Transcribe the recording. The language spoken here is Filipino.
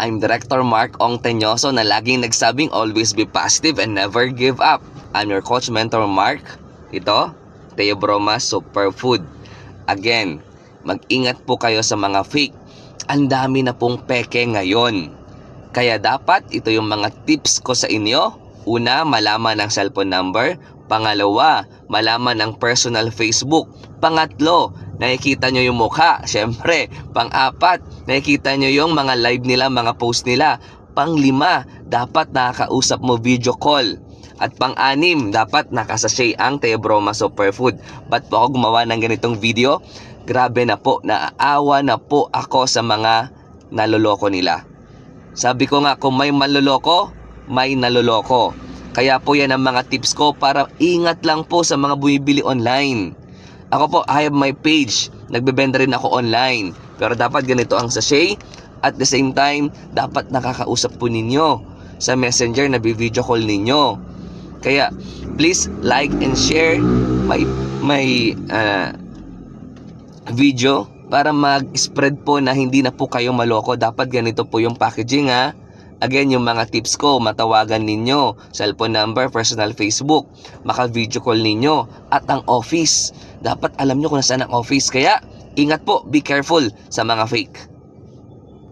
I'm Director Mark Ong Tenyoso na laging nagsabing always be positive and never give up. I'm your coach mentor Mark. Ito, Theobroma Superfood. Again, mag-ingat po kayo sa mga fake. Ang dami na pong peke ngayon. Kaya dapat ito yung mga tips ko sa inyo. Una, malaman ang cellphone number. Pangalawa, malaman ang personal Facebook. Pangatlo, nakikita nyo yung mukha. Siyempre, pang-apat, nakikita nyo yung mga live nila, mga post nila. Pang-lima, dapat nakakausap mo video call. At pang-anim, dapat nakasashay ang Theobroma Superfood. Ba't po ako gumawa ng ganitong video? Grabe na po, naaawa na po ako sa mga naloloko nila. Sabi ko nga, kung may manloloko, may naloloko. Kaya po yan ang mga tips ko para ingat lang po sa mga bumibili online. Ako po, I have my page. Nagbebenta rin ako online. Pero dapat ganito ang sachet. At the same time, dapat nakakausap po ninyo sa messenger na video call ninyo. Kaya, please like and share my video para mag-spread po na hindi na po kayo maloko. Dapat ganito po yung packaging ha. Again, yung mga tips ko, matawagan ninyo, cellphone number, personal Facebook, maka-video call ninyo, at ang office. Dapat alam nyo kung nasaan ang office. Kaya, ingat po, be careful sa mga fake.